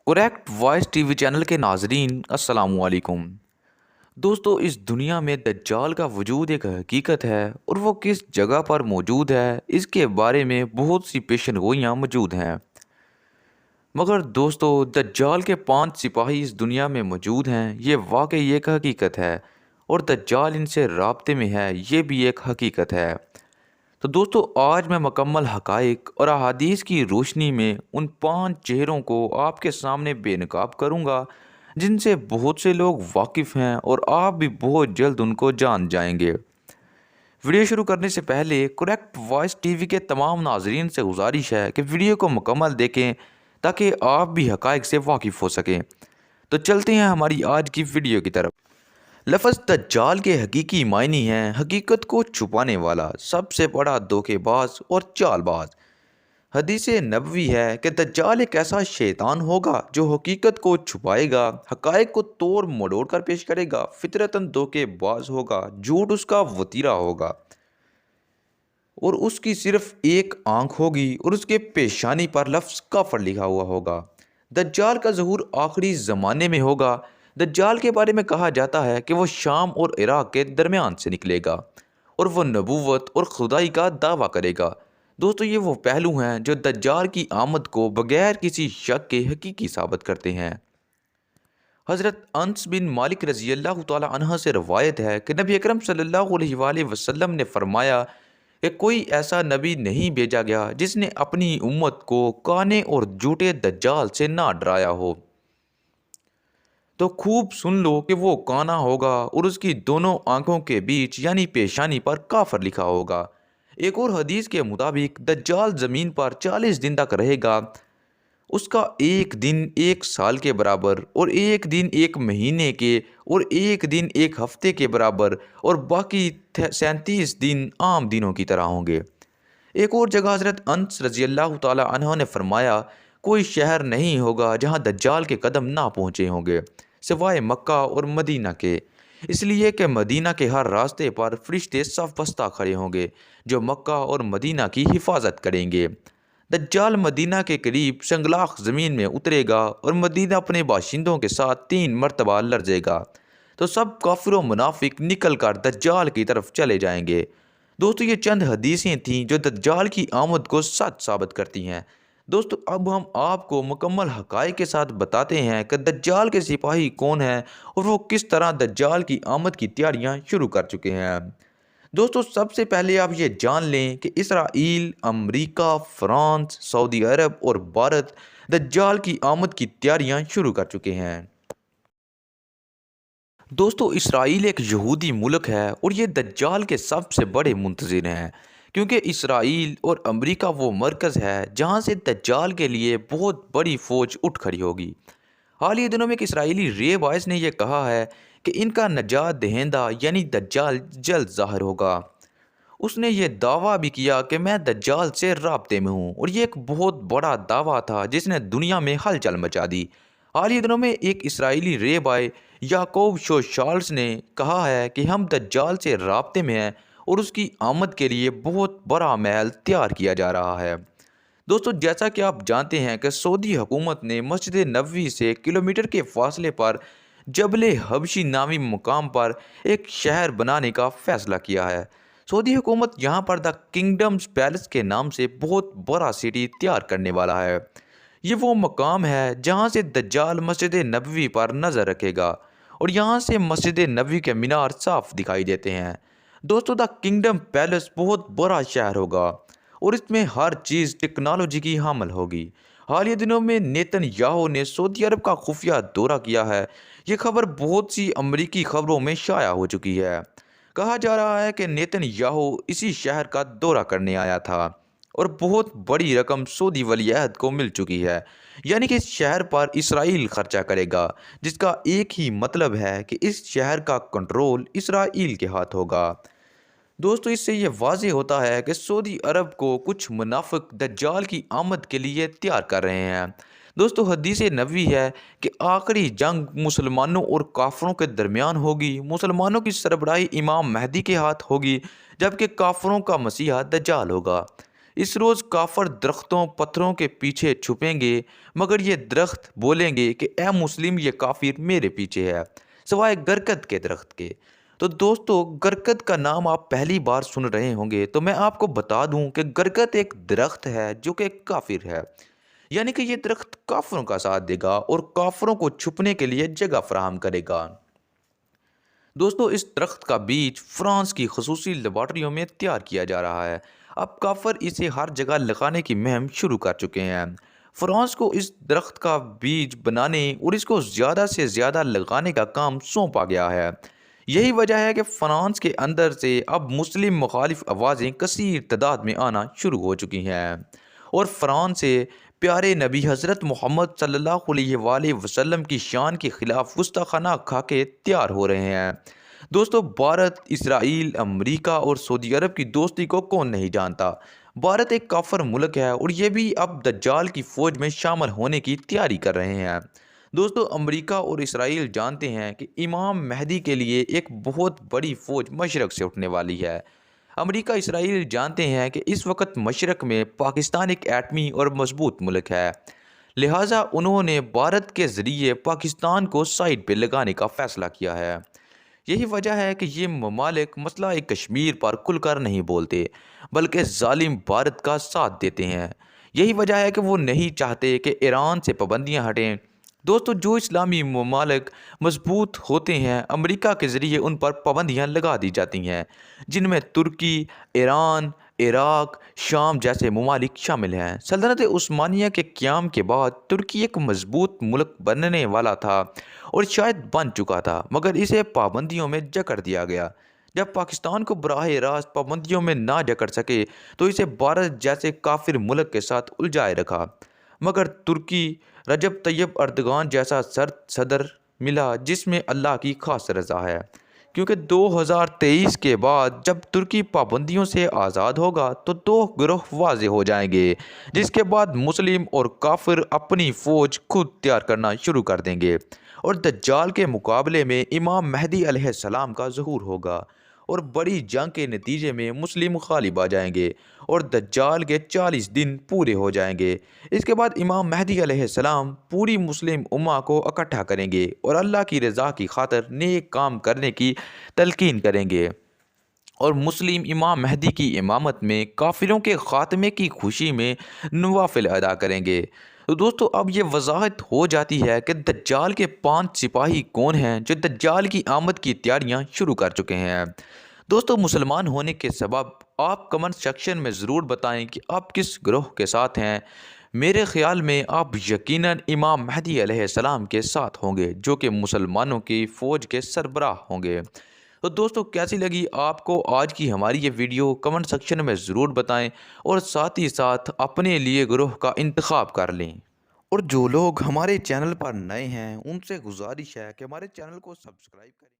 Correct voice TV channel के नाजरीन अस्सलाम वालेकुम। दोस्तों, इस दुनिया में दज्जाल का वजूद एक हकीकत है और वो किस जगह पर मौजूद है इसके बारे में बहुत सी पेशनगोइयाँ मौजूद हैं। मगर दोस्तों, दज्जाल के 5 सिपाही इस दुनिया में मौजूद हैं, ये वाकई एक हकीकत है। और दज्जाल इनसे राब्ते में है, ये भी एक हकीकत है। तो दोस्तों, आज मैं मुकम्मल हकाइक और अहादीस की रोशनी में उन 5 चेहरों को आपके सामने बेनकाब करूंगा जिनसे बहुत से लोग वाकिफ़ हैं और आप भी बहुत जल्द उनको जान जाएंगे। वीडियो शुरू करने से पहले करेक्ट वॉइस टीवी के तमाम नाजरीन से गुजारिश है कि वीडियो को मुकम्मल देखें ताकि आप भी हकाइक से वाकिफ़ हो सकें। तो चलते हैं हमारी आज की वीडियो की तरफ। लफ्ज़ दज्जाल के हकीकी मायने हैं हकीकत को छुपाने वाला, सबसे बड़ा धोखेबाज और चालबाज। हदीस नबवी है कि दज्जाल एक ऐसा शैतान होगा जो हकीकत को छुपाएगा, हकायक को तोड़ मरोड़ कर पेश करेगा, फितरतन धोखेबाज होगा, झूठ उसका वतीरा होगा और उसकी सिर्फ एक आंख होगी और उसके पेशानी पर लफ्ज़ काफर लिखा हुआ होगा। दज्जाल का ज़हूर आखिरी ज़माने में होगा। दज्जाल के बारे में कहा जाता है कि वो शाम और इराक के दरमियान से निकलेगा और वह नबूवत और खुदाई का दावा करेगा। दोस्तों, ये वो पहलू हैं जो दज्जाल की आमद को बगैर किसी शक के हकीकी साबित करते हैं। हज़रत अनस बिन मालिक रज़ी अल्लाह तआला अन्हा से रवायत है कि नबी अकरम सल्लल्लाहु अलैहि वसल्लम ने फरमाया कि कोई ऐसा नबी नहीं भेजा गया जिसने अपनी उम्मत को काने और झूठे दज्जाल से ना डराया हो। तो खूब सुन लो कि वो काना होगा और उसकी दोनों आंखों के बीच यानी पेशानी पर काफर लिखा होगा। एक और हदीस के मुताबिक दज्जाल ज़मीन पर 40 दिन तक रहेगा। उसका एक दिन एक साल के बराबर और एक दिन एक महीने के और एक दिन एक हफ्ते के बराबर और बाकी 37 दिन आम दिनों की तरह होंगे। एक और जगह हज़रत अनस रज़ी अल्लाह ताला अन्हा ने फरमाया, कोई शहर नहीं होगा जहाँ दज्जाल के कदम ना पहुँचे होंगे सिवाय मक्का और मदीना के। इसलिए कि मदीना के हर रास्ते पर फरिश्ते सफ बस्ता खड़े होंगे जो मक्का और मदीना की हिफाजत करेंगे। दज्जाल मदीना के करीब शंगलाख ज़मीन में उतरेगा और मदीना अपने बाशिंदों के साथ 3 मरतबा लरजेगा। तो सब काफिर व मुनाफिक निकल कर दज्जाल की तरफ चले जाएंगे। दोस्तों, ये चंद हदीसें थीं जो दज्जाल की आमद को सच साबित करती हैं। दोस्तों, अब हम आपको मुकम्मल हकायक के साथ बताते हैं कि दज्जाल के सिपाही कौन हैं और वो किस तरह दज्जाल की आमद की तैयारियां शुरू कर चुके हैं। दोस्तों, सबसे पहले आप ये जान लें कि इसराइल, अमेरिका, फ्रांस, सऊदी अरब और भारत दज्जाल की आमद की तैयारियां शुरू कर चुके हैं। दोस्तों, इसराइल एक यहूदी मुल्क है और ये दज्जाल के सबसे बड़े मुंतज़िर हैं, क्योंकि इसराइल और अमेरिका वो मरकज़ है जहाँ से दज्जाल के लिए बहुत बड़ी फ़ौज उठ खड़ी होगी। हाल ही दिनों में एक इसराइली रेब आयस ने यह कहा है कि इनका नजात दहिंदा यानी दज्जाल जल्द ज़ाहिर होगा। उसने ये दावा भी किया कि मैं दज्जाल से राब्ते में हूँ और ये एक बहुत बड़ा दावा था जिसने दुनिया में हलचल मचा दी। हाल ही दिनों में एक इसराइली रेबाई याकूब शोशाल्स ने कहा है कि हम दज्जाल से राब्ते में हैं और उसकी आमद के लिए बहुत बड़ा महल तैयार किया जा रहा है। दोस्तों, जैसा कि आप जानते हैं कि सऊदी हुकूमत ने मस्जिद नबवी से किलोमीटर के फासले पर जबल हबशी नामी मुकाम पर एक शहर बनाने का फैसला किया है। सऊदी हुकूमत यहाँ पर द किंगडम्स पैलेस के नाम से बहुत बड़ा सिटी तैयार करने वाला है। ये वो मकाम है जहाँ से दज्जाल मस्जिद नबवी पर नज़र रखेगा और यहाँ से मस्जिद नबवी के मीनार साफ दिखाई देते हैं। दोस्तों, द किंगडम पैलेस बहुत बड़ा शहर होगा और इसमें हर चीज़ टेक्नोलॉजी की हामिल होगी। हाल ही दिनों में नेतन्याहू ने सऊदी अरब का खुफिया दौरा किया है। ये खबर बहुत सी अमरीकी खबरों में शाया हो चुकी है। कहा जा रहा है कि नेतन्याहू इसी शहर का दौरा करने आया था और बहुत बड़ी रकम सऊदी वलीअहद को मिल चुकी है, यानी कि इस शहर पर इसराइल खर्चा करेगा, जिसका एक ही मतलब है कि इस शहर का कंट्रोल इसराइल के हाथ होगा। दोस्तों, इससे ये वाज़ेह होता है कि सऊदी अरब को कुछ मुनाफिक दज्जाल की आमद के लिए तैयार कर रहे हैं। दोस्तों, हदीस नबवी है कि आखिरी जंग मुसलमानों और काफरों के दरमियान होगी। मुसलमानों की सरबराही इमाम महदी के हाथ होगी जबकि काफरों का मसीहा दज्जाल होगा। اس روز کافر درختوں پتھروں کے پیچھے چھپیں گے، مگر یہ درخت بولیں گے کہ اے مسلم، یہ کافر میرے پیچھے ہے، سوائے گرکت کے درخت کے۔ تو دوستو، گرکت کا نام آپ پہلی بار سن رہے ہوں گے، تو میں آپ کو بتا دوں کہ گرکت ایک درخت ہے جو کہ کافر ہے، یعنی کہ یہ درخت کافروں کا ساتھ دے گا اور کافروں کو چھپنے کے لیے جگہ فراہم کرے گا۔ دوستو، اس درخت کا بیج فرانس کی خصوصی لیبارٹریوں میں تیار کیا جا رہا ہے۔ اب کافر اسے ہر جگہ لگانے کی مہم شروع کر چکے ہیں۔ فرانس کو اس درخت کا بیج بنانے اور اس کو زیادہ سے زیادہ لگانے کا کام سونپا گیا ہے۔ یہی وجہ ہے کہ فرانس کے اندر سے اب مسلم مخالف آوازیں کثیر تعداد میں آنا شروع ہو چکی ہیں، اور فرانس سے پیارے نبی حضرت محمد صلی اللہ علیہ وآلہ وسلم کی شان کے خلاف گستاخانہ کھاکے تیار ہو رہے ہیں۔ دوستو، بھارت، اسرائیل، امریکہ اور سعودی عرب کی دوستی کو کون نہیں جانتا؟ بھارت ایک کافر ملک ہے اور یہ بھی اب دجال کی فوج میں شامل ہونے کی تیاری کر رہے ہیں۔ دوستو، امریکہ اور اسرائیل جانتے ہیں کہ امام مہدی کے لیے ایک بہت بڑی فوج مشرق سے اٹھنے والی ہے۔ امریکہ اسرائیل جانتے ہیں کہ اس وقت مشرق میں پاکستان ایک ایٹمی اور مضبوط ملک ہے، لہٰذا انہوں نے بھارت کے ذریعے پاکستان کو سائڈ پہ لگانے کا فیصلہ کیا ہے۔ یہی وجہ ہے کہ یہ ممالک مسئلہ کشمیر پر کھل کر نہیں بولتے، بلکہ ظالم بھارت کا ساتھ دیتے ہیں۔ یہی وجہ ہے کہ وہ نہیں چاہتے کہ ایران سے پابندیاں ہٹیں۔ دوستو، جو اسلامی ممالک مضبوط ہوتے ہیں، امریکہ کے ذریعے ان پر پابندیاں لگا دی جاتی ہیں، جن میں ترکی، ایران، عراق، شام جیسے ممالک شامل ہیں۔ سلطنت عثمانیہ کے قیام کے بعد ترکی ایک مضبوط ملک بننے والا تھا اور شاید بن چکا تھا، مگر اسے پابندیوں میں جکڑ دیا گیا۔ جب پاکستان کو براہ راست پابندیوں میں نہ جکڑ سکے تو اسے بھارت جیسے کافر ملک کے ساتھ الجھائے رکھا، مگر ترکی رجب طیب اردگان جیسا صدر ملا جس میں اللہ کی خاص رضا ہے، کیونکہ 2023 کے بعد جب ترکی پابندیوں سے آزاد ہوگا تو دو گروہ واضح ہو جائیں گے، جس کے بعد مسلم اور کافر اپنی فوج خود تیار کرنا شروع کر دیں گے، اور دجال کے مقابلے میں امام مہدی علیہ السلام کا ظہور ہوگا، اور بڑی جنگ کے نتیجے میں مسلم غالب آ جائیں گے اور دجال کے 40 دن پورے ہو جائیں گے۔ اس کے بعد امام مہدی علیہ السلام پوری مسلم امہ کو اکٹھا کریں گے اور اللہ کی رضا کی خاطر نیک کام کرنے کی تلقین کریں گے، اور مسلم امام مہدی کی امامت میں کافروں کے خاتمے کی خوشی میں نوافل ادا کریں گے۔ تو دوستو، اب یہ وضاحت ہو جاتی ہے کہ دجال کے 5 سپاہی کون ہیں جو دجال کی آمد کی تیاریاں شروع کر چکے ہیں۔ دوستو، مسلمان ہونے کے سبب آپ کمنٹ سیکشن میں ضرور بتائیں کہ آپ کس گروہ کے ساتھ ہیں۔ میرے خیال میں آپ یقیناً امام مہدی علیہ السلام کے ساتھ ہوں گے، جو کہ مسلمانوں کی فوج کے سربراہ ہوں گے۔ تو دوستو، کیسی لگی آپ کو آج کی ہماری یہ ویڈیو؟ کمنٹ سیکشن میں ضرور بتائیں، اور ساتھ ہی ساتھ اپنے لیے گروہ کا انتخاب کر لیں۔ اور جو لوگ ہمارے چینل پر نئے ہیں، ان سے گزارش ہے کہ ہمارے چینل کو سبسکرائب کریں۔